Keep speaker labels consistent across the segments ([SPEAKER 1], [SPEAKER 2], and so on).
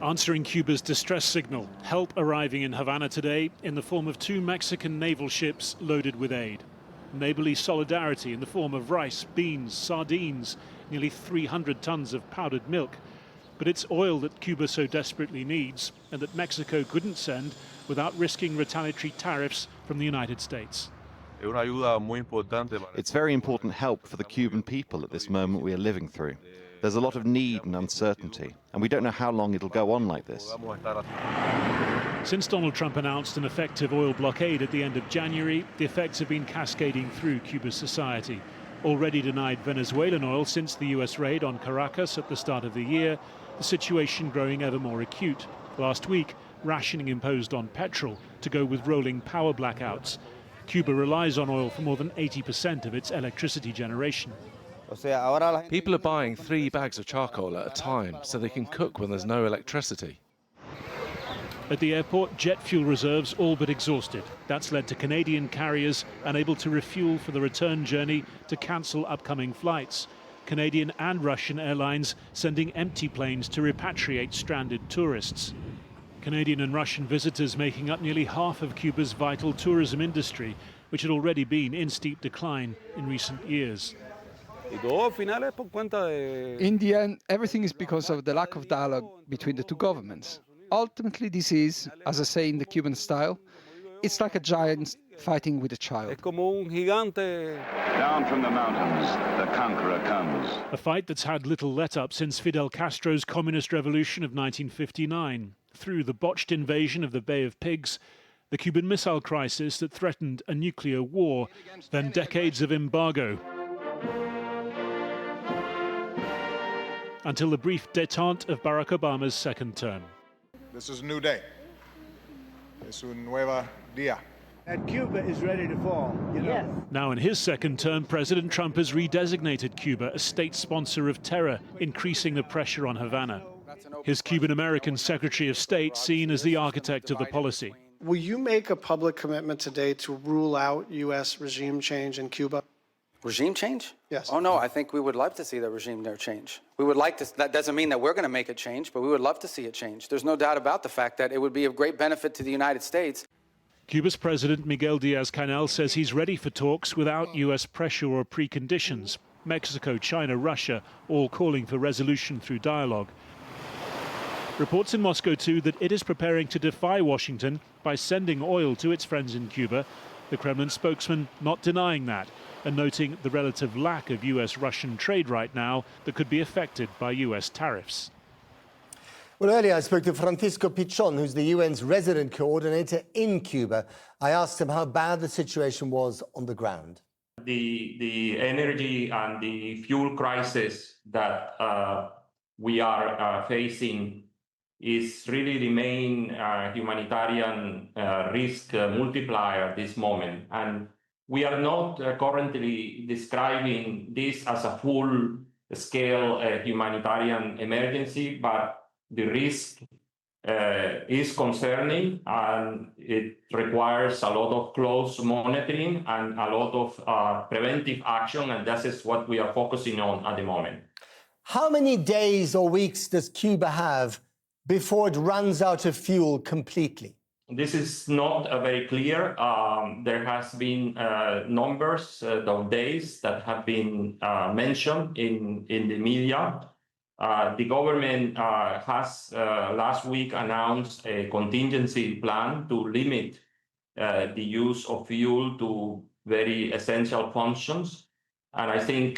[SPEAKER 1] Answering Cuba's distress signal, help arriving in Havana today in the form of 2 Mexican naval ships loaded with aid. Neighborly solidarity in the form of rice, beans, sardines, nearly 300 tons of powdered milk. But it's oil that Cuba so desperately needs and that Mexico couldn't send without risking retaliatory tariffs from the United States.
[SPEAKER 2] It's very important help for the Cuban people at this moment we are living through. There's a lot of need and uncertainty, and we don't know how long it'll go on like this.
[SPEAKER 1] Since Donald Trump announced an effective oil blockade at the end of January, the effects have been cascading through Cuba's society. Already denied Venezuelan oil since the US raid on Caracas at the start of the year, the situation growing ever more acute. Last week, rationing imposed on petrol to go with rolling power blackouts. Cuba relies on oil for more than 80% of its electricity generation.
[SPEAKER 3] People are buying 3 bags of charcoal at a time so they can cook when there's no electricity.
[SPEAKER 1] At the airport, jet fuel reserves all but exhausted. That's led to Canadian carriers unable to refuel for the return journey to cancel upcoming flights. Canadian and Russian airlines sending empty planes to repatriate stranded tourists. Canadian and Russian visitors making up nearly half of Cuba's vital tourism industry, which had already been in steep decline in recent years.
[SPEAKER 4] In the end, everything is because of the lack of dialogue between the 2 governments. Ultimately, this is, as I say in the Cuban style, it's like a giant fighting with a child.
[SPEAKER 5] Down from the mountains, the conqueror comes.
[SPEAKER 1] A fight that's had little let-up since Fidel Castro's communist revolution of 1959, through the botched invasion of the Bay of Pigs, the Cuban Missile Crisis that threatened a nuclear war, then decades of embargo, until the brief détente of Barack Obama's second term.
[SPEAKER 6] This is a new day. Es un nuevo día.
[SPEAKER 7] And Cuba is ready to fall, you know. Yes.
[SPEAKER 1] Now in his second term, President Trump has redesignated Cuba a state sponsor of terror, increasing the pressure on Havana. His Cuban-American Secretary of State seen as the architect of the policy.
[SPEAKER 8] Will you make a public commitment today to rule out U.S. regime change in Cuba?
[SPEAKER 9] Regime change?
[SPEAKER 8] Yes.
[SPEAKER 9] Oh, no, I think we would love to see the regime there change. We would like to, that doesn't mean that we're going to make it change, but we would love to see it change. There's no doubt about the fact that it would be of great benefit to the United States.
[SPEAKER 1] Cuba's President Miguel Diaz-Canel says he's ready for talks without U.S. pressure or preconditions. Mexico, China, Russia, all calling for resolution through dialogue. Reports in Moscow, too, that it is preparing to defy Washington by sending oil to its friends in Cuba. The Kremlin spokesman not denying that, and noting the relative lack of US-Russian trade right now that could be affected by US tariffs.
[SPEAKER 10] Well, earlier I spoke to Francisco Pichon, who's the UN's resident coordinator in Cuba. I asked him how bad the situation was on the ground.
[SPEAKER 11] The energy and the fuel crisis that we are facing is really the main humanitarian risk multiplier at this moment. And we are not currently describing this as a full-scale humanitarian emergency, but the risk is concerning, and it requires a lot of close monitoring and a lot of preventive action, and that is what we are focusing on at the moment.
[SPEAKER 10] How many days or weeks does Cuba have before it runs out of fuel completely?
[SPEAKER 11] This is not very clear. There has been numbers of days that have been mentioned in the media. The government has last week announced a contingency plan to limit the use of fuel to very essential functions. And I think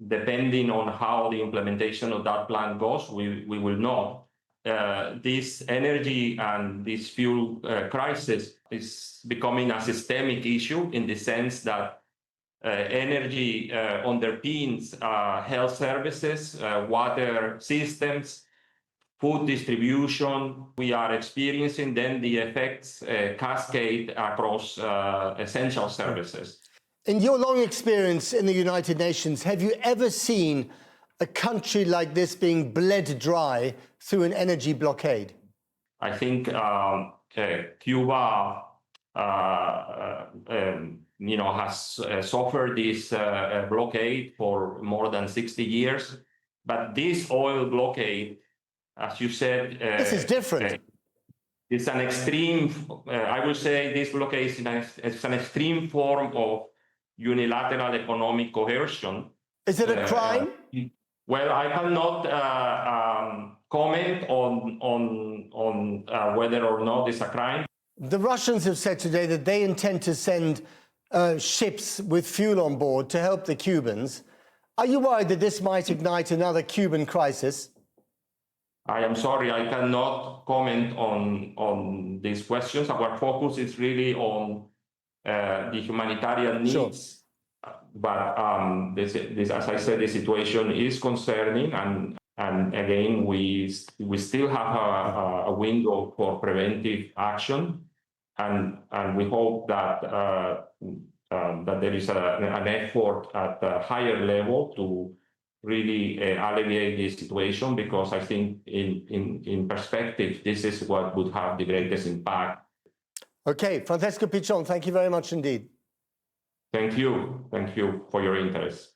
[SPEAKER 11] depending on how the implementation of that plan goes, we will know. This energy and this fuel crisis is becoming a systemic issue in the sense that energy underpins health services, water systems, food distribution. We are experiencing then the effects cascade across essential services.
[SPEAKER 10] In your long experience in the United Nations, have you ever seen a country like this being bled dry through an energy blockade?
[SPEAKER 11] I think Cuba has suffered this blockade for more than 60 years. But this oil blockade as you said,
[SPEAKER 10] This is different.
[SPEAKER 11] It's an extreme, I would say this blockade is an extreme form of unilateral economic coercion.
[SPEAKER 10] Is it a crime?
[SPEAKER 11] Well, I cannot comment on whether or not it's a crime.
[SPEAKER 10] The Russians have said today that they intend to send ships with fuel on board to help the Cubans. Are you worried that this might ignite another Cuban crisis?
[SPEAKER 11] I am sorry, I cannot comment on these questions. Our focus is really on the humanitarian needs.
[SPEAKER 10] Sure.
[SPEAKER 11] But this, as I said, the situation is concerning, and again, we still have a window for preventive action, and we hope that that there is an effort at a higher level to really alleviate this situation, because I think in perspective, this is what would have the greatest impact.
[SPEAKER 10] Okay, Francesco Pichon, thank you very much indeed.
[SPEAKER 11] Thank you for your interest.